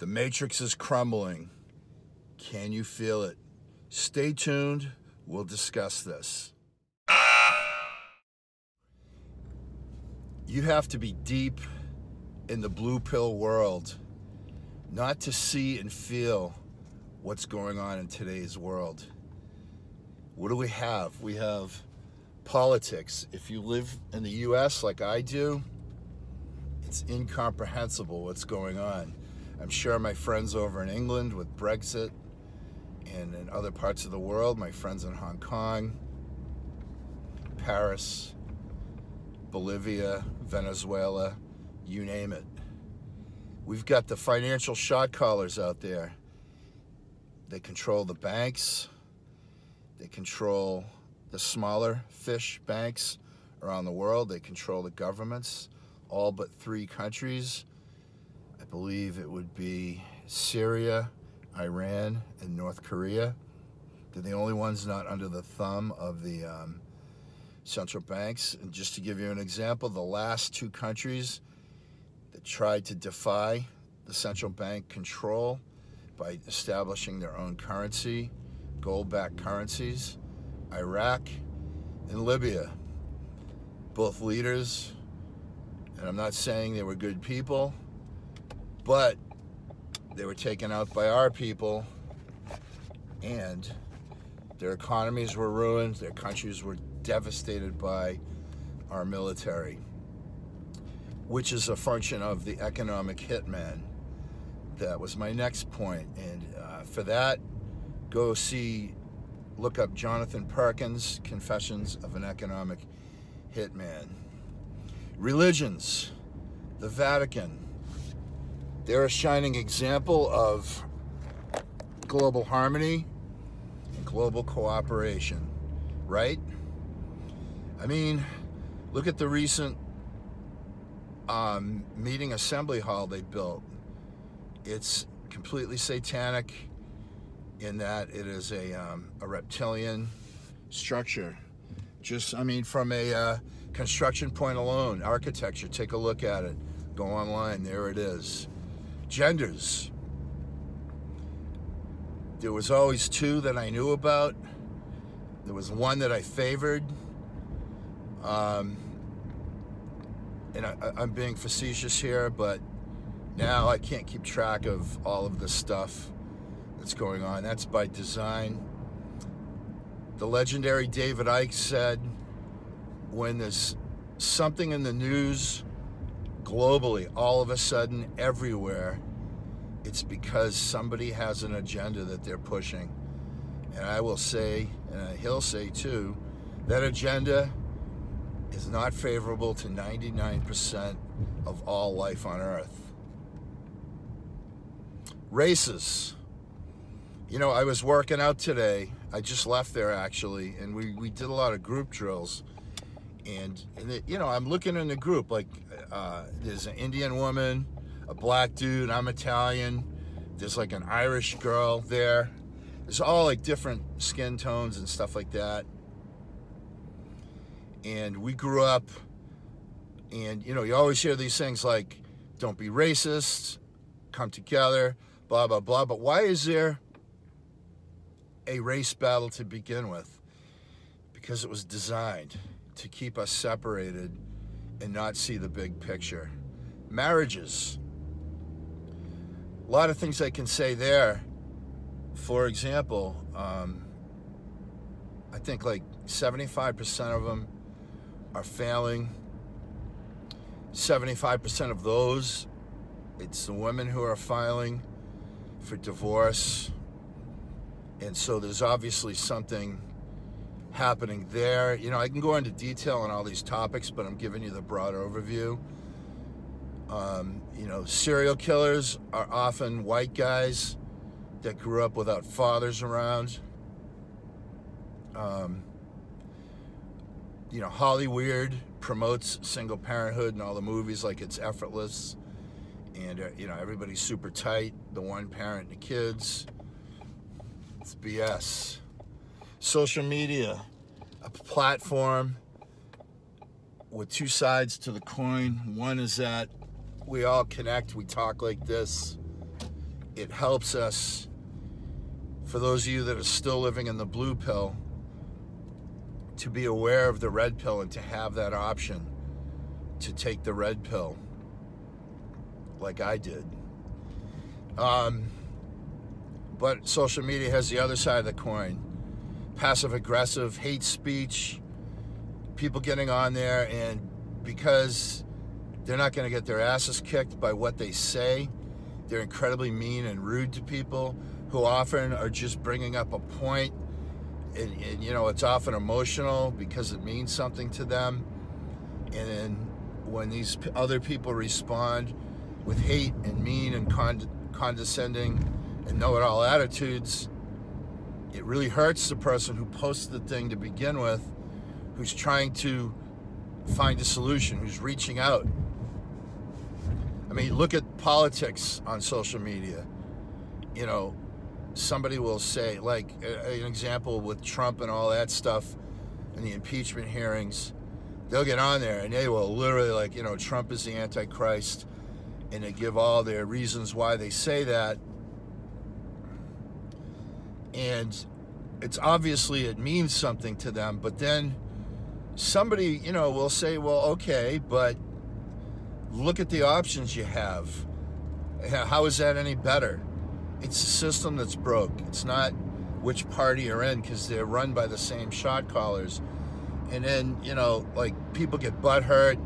The Matrix is crumbling. Can you feel it? Stay tuned. We'll discuss this. You have to be deep in the blue pill world not to see and feel what's going on in today's world. What do we have? We have politics. If you live in the US like I do, it's incomprehensible what's going on. I'm sure my friends over in England with Brexit and in other parts of the world, my friends in Hong Kong, Paris, Bolivia, Venezuela, you name it. We've got the financial shot callers out there. They control the banks. They control the smaller fish banks around the world. They control the governments, all but 3 countries. I believe it would be Syria, Iran, and North Korea. They're the only ones not under the thumb of the central banks. And just to give you an example, the last 2 countries that tried to defy the central bank control by establishing their own currency, gold-backed currencies, Iraq and Libya. Both leaders, and I'm not saying they were good people, but they were taken out by our people, and their economies were ruined, their countries were devastated by our military, which is a function of the economic hitman. That was my next point. And for that, look up Jonathan Perkins, Confessions of an Economic Hitman. Religions, the Vatican, they're a shining example of global harmony and global cooperation, right? I mean, look at the recent meeting assembly hall they built. It's completely satanic in that it is a reptilian structure. Just, I mean, from a construction point alone, architecture, take a look at it. Go online, there it is. Genders. There was always 2 that I knew about. There was one that I favored. And I'm being facetious here, but now I can't keep track of all of the stuff that's going on. That's by design. The legendary David Icke said, when there's something in the news globally, all of a sudden, everywhere, it's because somebody has an agenda that they're pushing. And I will say, and he'll say too, that agenda is not favorable to 99% of all life on Earth. Races. You know, I was working out today. I just left there, actually, and we did a lot of group drills. And you know, I'm looking in the group, like there's an Indian woman, a black dude, I'm Italian, there's like an Irish girl there. There's all like different skin tones and stuff like that. And we grew up, and you know, you always hear these things like, don't be racist, come together, blah, blah, blah. But why is there a race battle to begin with? Because it was designed to keep us separated and not see the big picture. Marriages. A lot of things I can say there. For example, I think like 75% of them are failing. 75% of those, it's the women who are filing for divorce. And so there's obviously something happening there. You know, I can go into detail on all these topics, but I'm giving you the broad overview. You know, serial killers are often white guys that grew up without fathers around. You know, Hollywood promotes single parenthood in all the movies like it's effortless. And, you know, everybody's super tight, the one parent and the kids. It's BS. Social media, a platform with 2 sides to the coin. One is that we all connect, we talk like this, it helps us, for those of you that are still living in the blue pill, to be aware of the red pill and to have that option to take the red pill like I did. But social media has the other side of the coin. Passive aggressive, hate speech, people getting on there, and because they're not going to get their asses kicked by what they say, they're incredibly mean and rude to people who often are just bringing up a point, and you know, it's often emotional because it means something to them. And then when these other people respond with hate and mean and condescending and know-it-all attitudes, it really hurts the person who posted the thing to begin with, who's trying to find a solution, who's reaching out. I mean, look at politics on social media. You know, somebody will say, like an example with Trump and all that stuff and the impeachment hearings, they'll get on there and they will literally, like, you know, Trump is the Antichrist, and they give all their reasons why they say that. And it's obviously, it means something to them, but then somebody, you know, will say, well, okay, but look at the options you have. How is that any better? It's a system that's broke. It's not which party you're in, because they're run by the same shot callers. And then, you know, like, people get butthurt.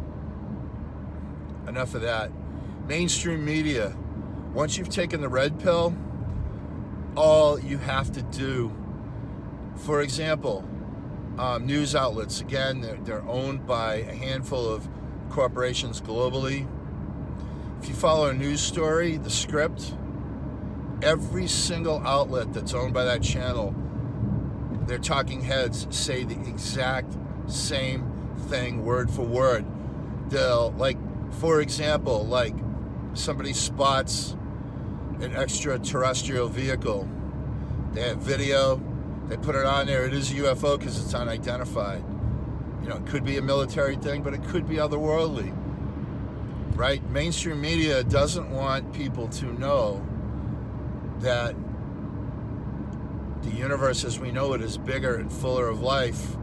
Enough of that. Mainstream media, once you've taken the red pill, all you have to do, for example, news outlets, again, they're owned by a handful of corporations globally. If you follow a news story, the script, every single outlet that's owned by that channel, their talking heads say the exact same thing, word for word. They'll, like, for example, like, somebody spots an extraterrestrial vehicle. They have video, they put it on there, it is a UFO because it's unidentified. You know, it could be a military thing, but it could be otherworldly, right? Mainstream media doesn't want people to know that the universe as we know it is bigger and fuller of life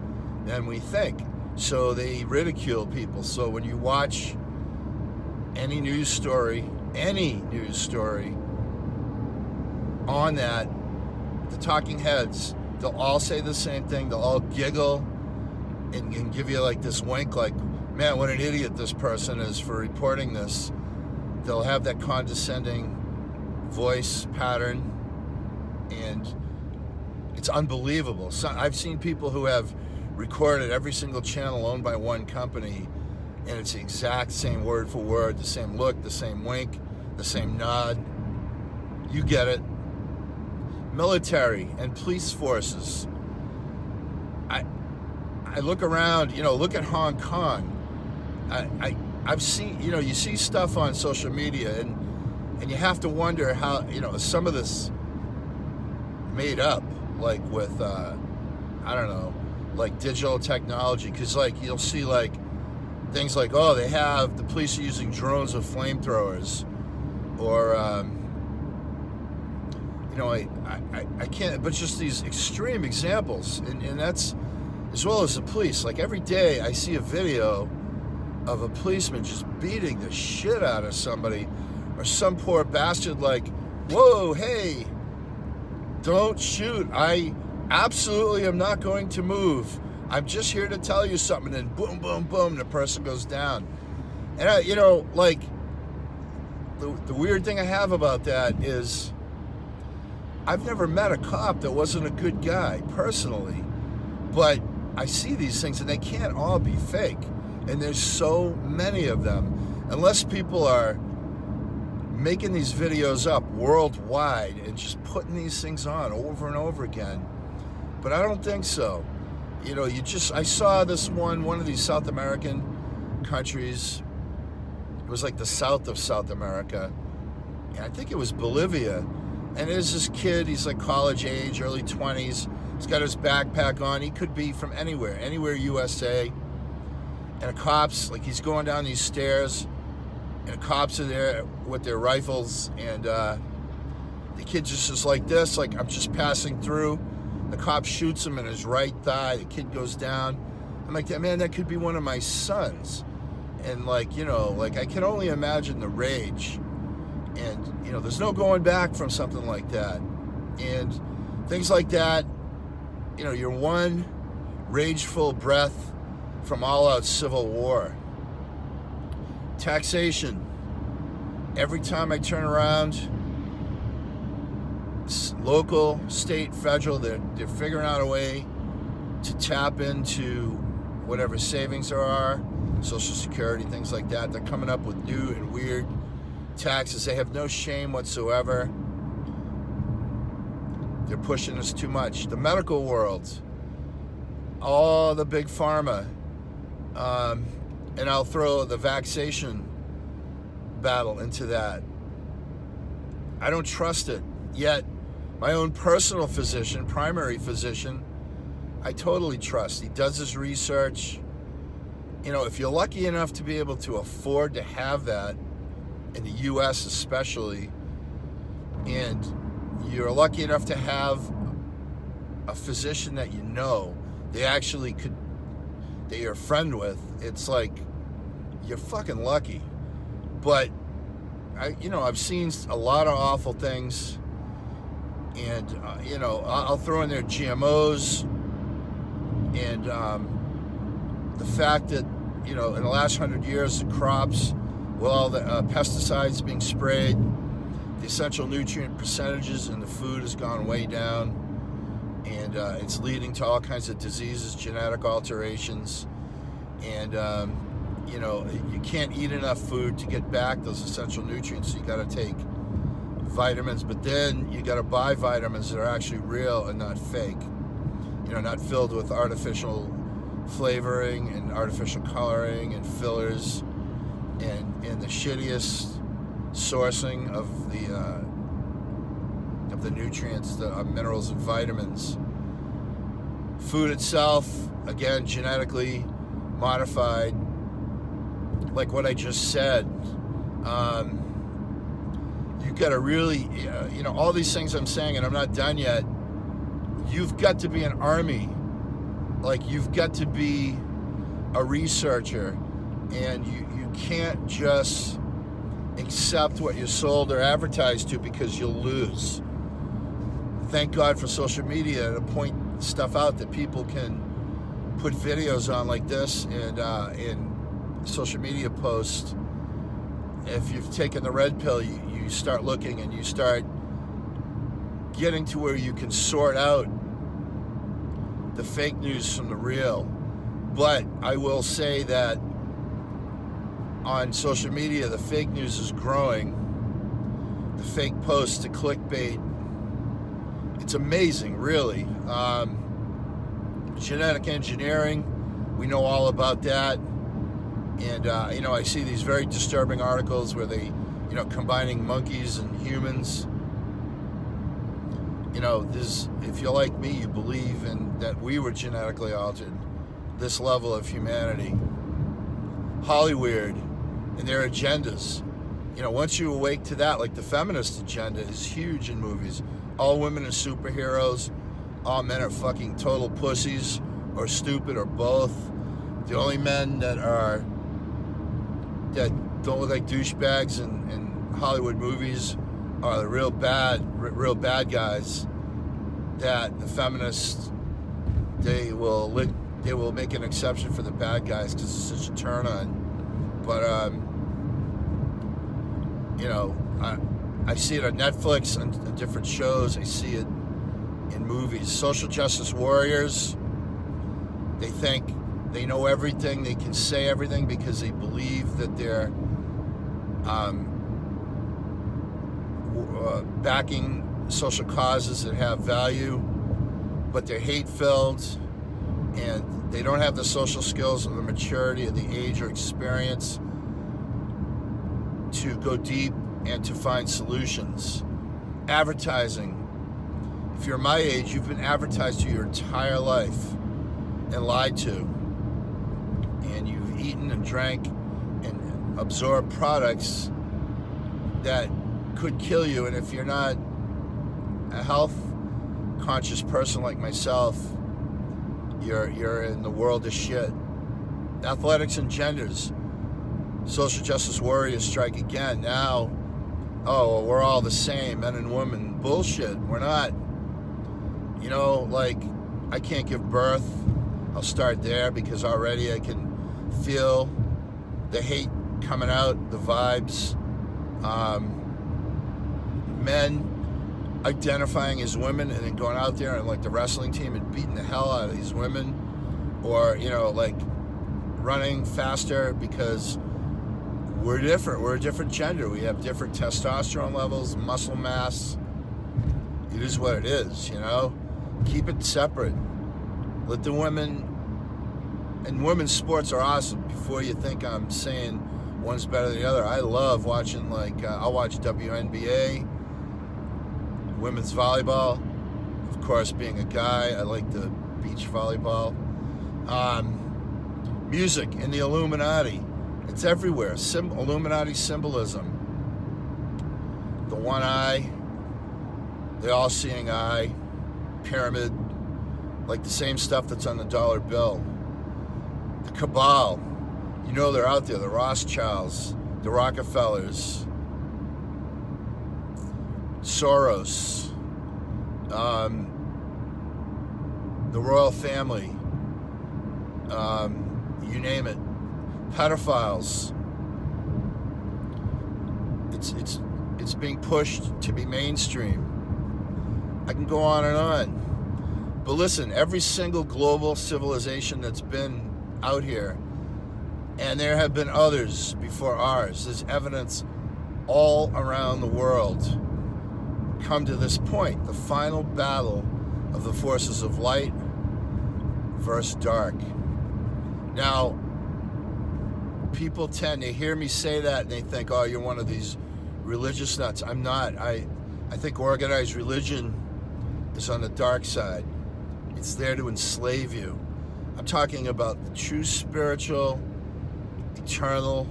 than we think. So they ridicule people. So when you watch any news story on that, the talking heads, they'll all say the same thing. They'll all giggle and give you like this wink, like, man, what an idiot this person is for reporting this. They'll have that condescending voice pattern, and it's unbelievable. So I've seen people who have recorded every single channel owned by one company, and it's the exact same word for word, the same look, the same wink, the same nod. You get it. Military and police forces. I look around, you know, look at Hong Kong. I've seen, you know, you see stuff on social media, and you have to wonder how, you know, some of this made up, like with, I don't know, like digital technology, because like you'll see like things like, oh, they have, the police are using drones with flamethrowers, or, you know, I can't, but just these extreme examples, and that's, as well as the police. Like every day I see a video of a policeman just beating the shit out of somebody, or some poor bastard like, whoa, hey, don't shoot. I absolutely am not going to move. I'm just here to tell you something. And boom, boom, boom, the person goes down. And, you know, like, the weird thing I have about that is I've never met a cop that wasn't a good guy, personally. But I see these things, and they can't all be fake. And there's so many of them. Unless people are making these videos up worldwide and just putting these things on over and over again. But I don't think so. You know, I saw this one of these South American countries. It was like the south of South America. And I think it was Bolivia. And there's this kid, he's like college age, early 20s. He's got his backpack on. He could be from anywhere USA. And the cops, like, he's going down these stairs, and the cops are there with their rifles, and The kid just is like this, like, I'm just passing through. The cop shoots him in his right thigh. The kid goes down. I'm like, man, that could be one of my sons. And like, you know, like, I can only imagine the rage. And, you know, there's no going back from something like that. And things like that, you know, you're one rageful breath from all-out civil war. Taxation. Every time I turn around, local, state, federal, they're figuring out a way to tap into whatever savings there are, Social Security, things like that. They're coming up with new and weird taxes. They have no shame whatsoever. They're pushing us too much. The medical world, all the big pharma, and I'll throw the vaccination battle into that. I don't trust it. Yet, my own personal physician, primary physician, I totally trust. He does his research. You know, if you're lucky enough to be able to afford to have that, in the U.S. especially, and you're lucky enough to have a physician that you know, they actually could, that you're a friend with, it's like, you're fucking lucky. But, you know, I've seen a lot of awful things, and, you know, I'll throw in there GMOs, and the fact that, you know, in the last 100 years, the crops, with all the pesticides being sprayed, the essential nutrient percentages in the food has gone way down, and it's leading to all kinds of diseases, genetic alterations, and you know, you can't eat enough food to get back those essential nutrients, so you got to take vitamins, but then you got to buy vitamins that are actually real and not fake, you know, not filled with artificial flavoring and artificial coloring and fillers and the shittiest sourcing of the nutrients, the minerals and vitamins. Food itself, again, genetically modified, like what I just said. You've got to really, you know, all these things I'm saying, and I'm not done yet. You've got to be an army. Like, you've got to be a researcher, and you can't just accept what you're sold or advertised to, because you'll lose. Thank God for social media to point stuff out that people can put videos on like this, and in social media posts. If you've taken the red pill, you start looking, and you start getting to where you can sort out the fake news from the real. But I will say that on social media, the fake news is growing. The fake posts, the clickbait. It's amazing, really. Genetic engineering, we know all about that. And, you know, I see these very disturbing articles where they, you know, combining monkeys and humans. You know, this, if you're like me, you believe in that we were genetically altered, this level of humanity. Hollywood and their agendas. You know, once you awake to that, like the feminist agenda is huge in movies. All women are superheroes. All men are fucking total pussies or stupid or both. The only men that don't look like douchebags in Hollywood movies are the real bad guys. That the feminists, they will make an exception for the bad guys because it's such a turn on. But you know, I see it on Netflix and different shows. I see it in movies. Social justice warriors, they think they know everything, they can say everything because they believe that they're backing social causes that have value, but they're hate-filled, and they don't have the social skills or the maturity or the age or experience to go deep and to find solutions. Advertising. If you're my age, you've been advertised to your entire life and lied to. And you've eaten and drank and absorbed products that could kill you. And if you're not a health conscious person like myself, you're in the world of shit. Athletics and genders. Social justice warriors strike again. Now, oh, we're all the same, men and women. Bullshit. We're not. You know, like, I can't give birth. I'll start there because already I can feel the hate coming out, the vibes. Men identifying as women and then going out there and like the wrestling team and beating the hell out of these women, or, you know, like running faster because we're different. We're a different gender. We have different testosterone levels, muscle mass. It is what it is, you know? Keep it separate. Let the women, and women's sports are awesome. Before you think I'm saying one's better than the other, I love watching, like, I'll watch WNBA, women's volleyball. Of course, being a guy, I like the beach volleyball. Music and the Illuminati. It's everywhere. Illuminati symbolism. The one eye, the all-seeing eye, pyramid, like the same stuff that's on the dollar bill. The cabal, you know they're out there. The Rothschilds, the Rockefellers, Soros, the royal family, you name it. Pedophiles. It's being pushed to be mainstream. I can go on and on. But listen, every single global civilization that's been out here, and there have been others before ours, there's evidence all around the world, come to this point, the final battle of the forces of light versus dark. Now, people tend to hear me say that and they think, oh, you're one of these religious nuts. I'm not. I think organized religion is on the dark side. It's there to enslave you. I'm talking about the true spiritual, eternal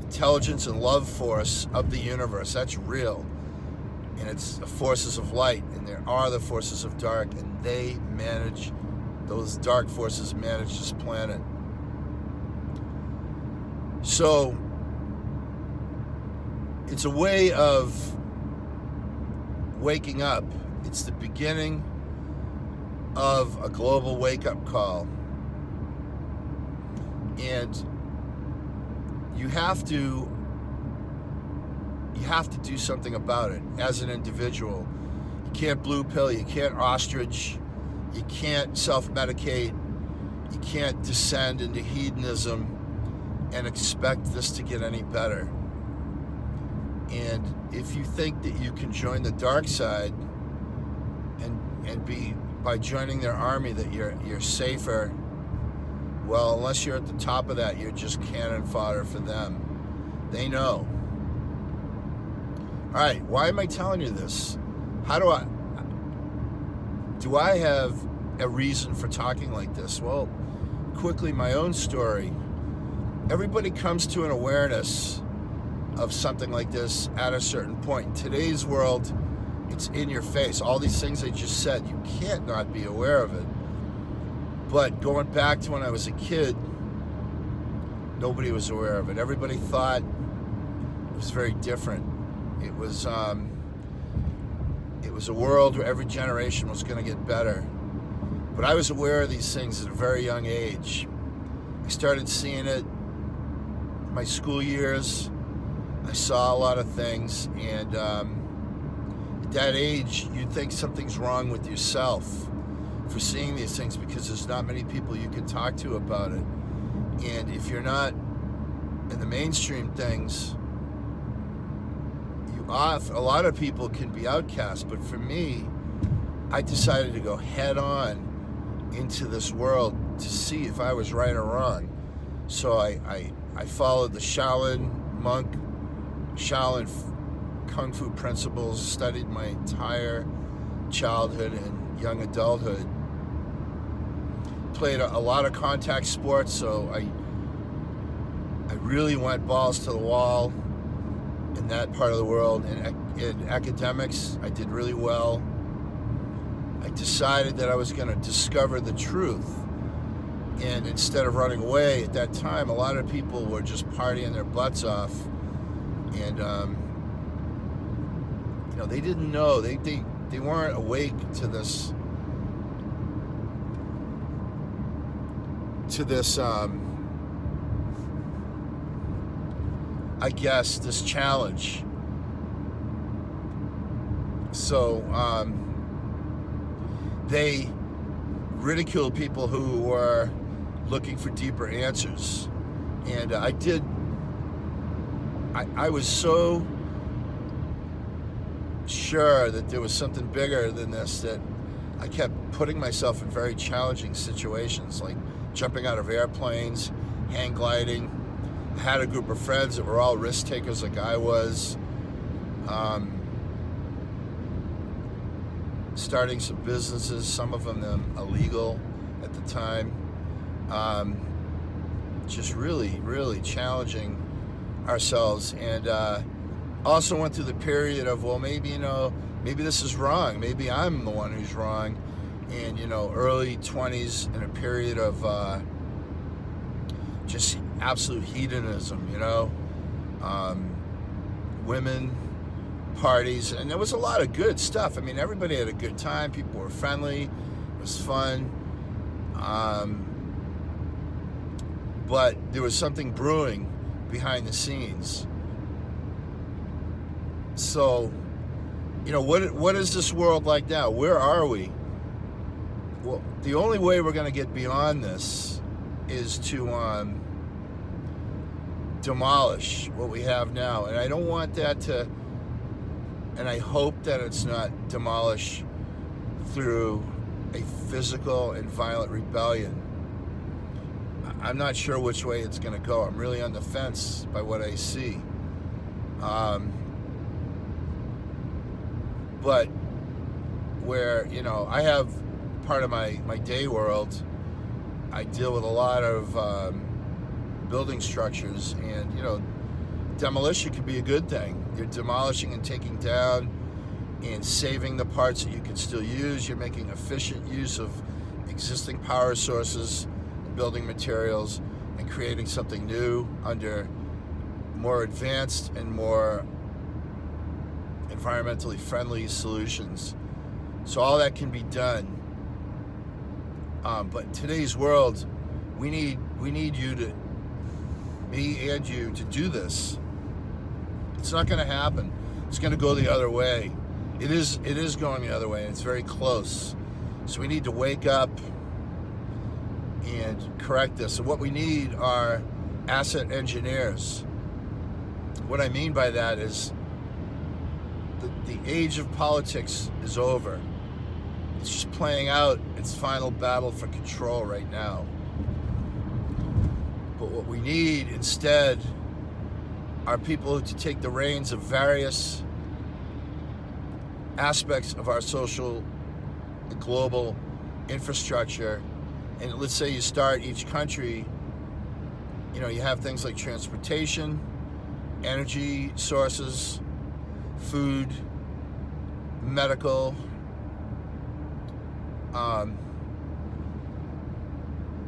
intelligence and love force of the universe. That's real. And it's the forces of light, and there are the forces of dark, and they manage, those dark forces manage this planet. So it's a way of waking up. It's the beginning of a global wake-up call. And you have to do something about it as an individual. You can't blue pill, you can't ostrich, you can't self-medicate, you can't descend into hedonism and expect this to get any better. And if you think that you can join the dark side and be, by joining their army, that you're safer, well, unless you're at the top of that, you're just cannon fodder for them. They know. All right, why am I telling you this? How do I have a reason for talking like this? Well, quickly, my own story. Everybody comes to an awareness of something like this at a certain point. In today's world, it's in your face. All these things I just said, you can't not be aware of it. But going back to when I was a kid, nobody was aware of it. Everybody thought it was very different. It was a world where every generation was going to get better. But I was aware of these things at a very young age. I started seeing it in my school years. I saw a lot of things, and at that age, you'd think something's wrong with yourself for seeing these things, because there's not many people you can talk to about it. And if you're not in the mainstream things, a lot of people can be outcast. But for me, I decided to go head on into this world to see if I was right or wrong. So I followed the Shaolin Kung Fu principles, studied my entire childhood and young adulthood. Played a lot of contact sports, so I really went balls to the wall in that part of the world, and in academics. I did really well. I decided that I was going to discover the truth. And instead of running away at that time, a lot of people were just partying their butts off. And, you know, they didn't know. They weren't awake to this I guess, this challenge. So they ridiculed people who were looking for deeper answers. And I was so sure that there was something bigger than this that I kept putting myself in very challenging situations, like jumping out of airplanes, hang gliding. I had a group of friends that were all risk takers like I was. Starting some businesses, some of them illegal at the time. Just really, really challenging ourselves. And also went through the period of, well, maybe, you know, maybe this is wrong. Maybe I'm the one who's wrong. And, you know, early 20s in a period of just absolute hedonism, you know, women, parties, and there was a lot of good stuff. I mean, everybody had a good time. People were friendly. It was fun. But there was something brewing behind the scenes. So, you know, what is this world like now? Where are we? Well, the only way we're going to get beyond this is to demolish what we have now. And I don't want that to, and I hope that it's not demolished through a physical and violent rebellion. I'm not sure which way it's going to go. I'm really on the fence by what I see. But where, you know, I have part of my day world, I deal with a lot of building structures, and, you know, demolition can be a good thing. You're demolishing and taking down and saving the parts that you can still use. You're making efficient use of existing power sources, building materials, and creating something new under more advanced and more environmentally friendly solutions. So all that can be done. But in today's world, we need you to, me and you, to do this. It's not going to happen. It's going to go the other way. It is going the other way, and it's very close. So we need to wake up and correct this. And what we need are asset engineers. What I mean by that is the age of politics is over. It's just playing out its final battle for control right now. But what we need instead are people to take the reins of various aspects of our social and global infrastructure. And let's say you start each country, you know, you have things like transportation, energy sources, food, medical,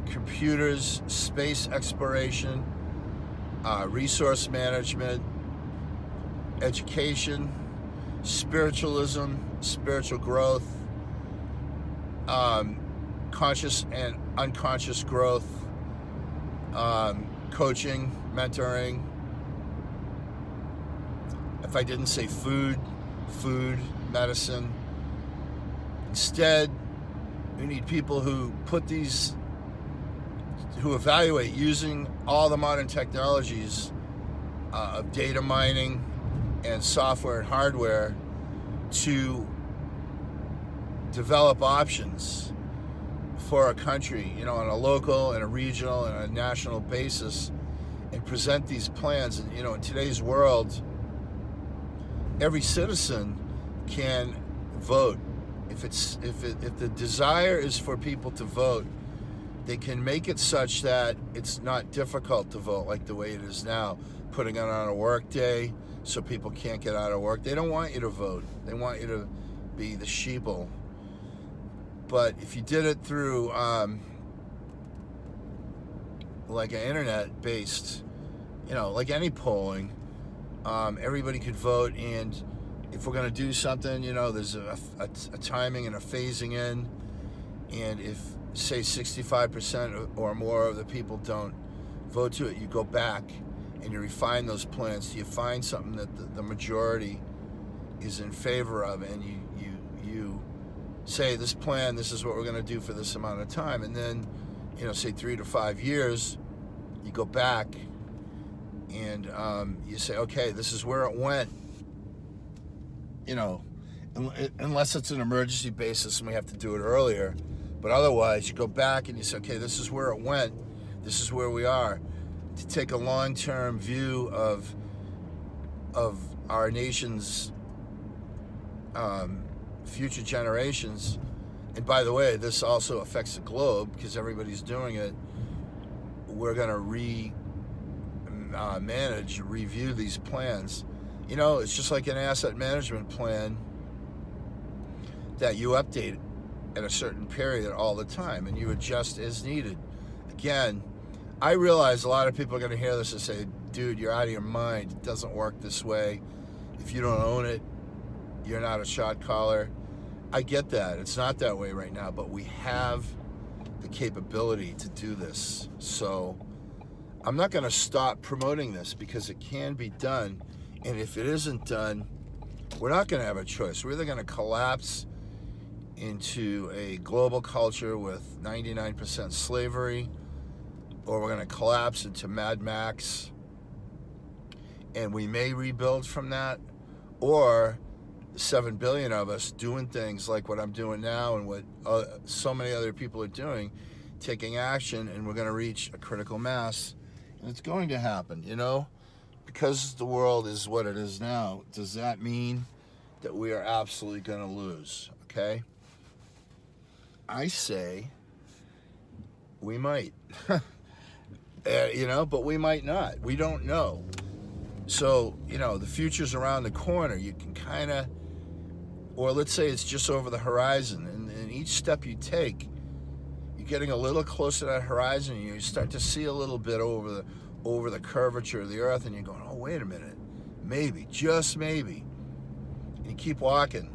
computers, space exploration, resource management, education, spiritualism, spiritual growth, conscious and unconscious growth, coaching, mentoring. If I didn't say food, medicine. Instead, we need people who who evaluate using all the modern technologies of data mining and software and hardware to develop options for a country, you know, on a local and a regional and a national basis, and present these plans. And, you know, in today's world, every citizen can vote. If the desire is for people to vote, they can make it such that it's not difficult to vote like the way it is now. Putting it on a work day, so people can't get out of work. They don't want you to vote. They want you to be the sheeple. But if you did it through like an internet-based, you know, like any polling, everybody could vote, and if we're going to do something, you know, there's a timing and a phasing in, and if, say, 65% or more of the people don't vote to it, you go back and you refine those plans. You find something that the majority is in favor of, and you say, this plan, this is what we're going to do for this amount of time, and then, you know, say 3 to 5 years, you go back and you say, okay, this is where it went. You know, unless it's an emergency basis and we have to do it earlier. But otherwise, you go back and you say, okay, this is where it went. This is where we are. To take a long-term view of our nation's future generations. And by the way, this also affects the globe because everybody's doing it. We're going to review these plans. You know, it's just like an asset management plan that you update at a certain period all the time, and you adjust as needed. Again, I realize a lot of people are going to hear this and say, dude, you're out of your mind. It doesn't work this way. If you don't own it, you're not a shot caller. I get that. It's not that way right now, but we have the capability to do this. So I'm not going to stop promoting this because it can be done. And if it isn't done, we're not going to have a choice. We're either going to collapse into a global culture with 99% slavery, or we're going to collapse into Mad Max, and we may rebuild from that, or 7 billion of us doing things like what I'm doing now and what so many other people are doing, taking action, and we're going to reach a critical mass. And it's going to happen, you know? Because the world is what it is now, does that mean that we are absolutely going to lose? Okay? I say we might. You know, but we might not. We don't know. So, you know, the future's around the corner. You can kind of, or let's say it's just over the horizon, and each step you take, you're getting a little closer to that horizon, and you start to see a little bit over the curvature of the earth, and you're going, oh, wait a minute, maybe, just maybe. And you keep walking.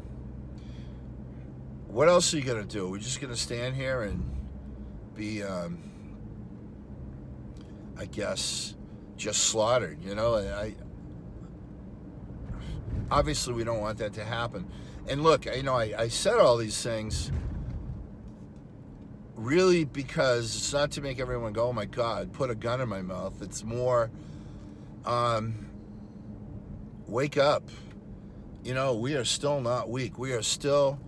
What else are you going to do? We're just going to stand here and be, I guess, just slaughtered, you know? Obviously, we don't want that to happen. And look, you know, I said all these things really because it's not to make everyone go, oh my God, put a gun in my mouth. It's more, wake up. You know, we are still not weak. We are still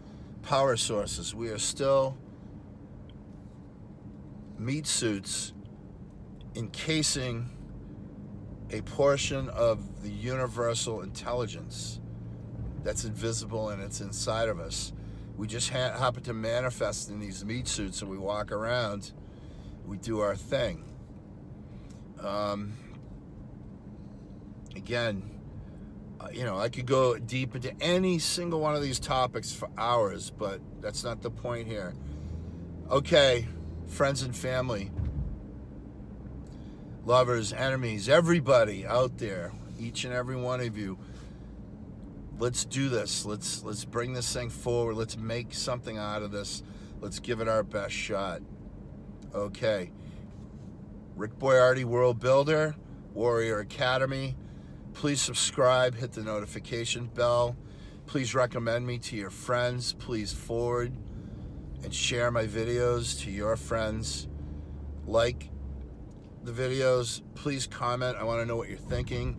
power sources. We are still meat suits encasing a portion of the universal intelligence that's invisible and it's inside of us. We just happen to manifest in these meat suits, and we walk around, we do our thing. Again, you know, I could go deep into any single one of these topics for hours, but that's not the point here. Okay, friends and family, lovers, enemies, everybody out there, each and every one of you, let's do this. Let's bring this thing forward. Let's make something out of this. Let's give it our best shot. Okay. Rick Boiardi, World Builder, Warrior Academy. Please subscribe, hit the notification bell. Please recommend me to your friends. Please forward and share my videos to your friends. Like the videos. Please comment. I want to know what you're thinking.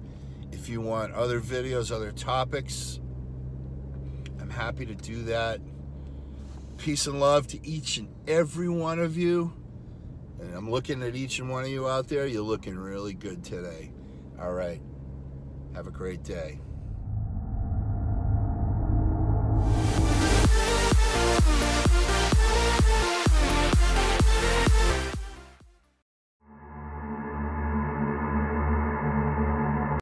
If you want other videos, other topics, I'm happy to do that. Peace and love to each and every one of you. And I'm looking at each and one of you out there. You're looking really good today. All right. Have a great day.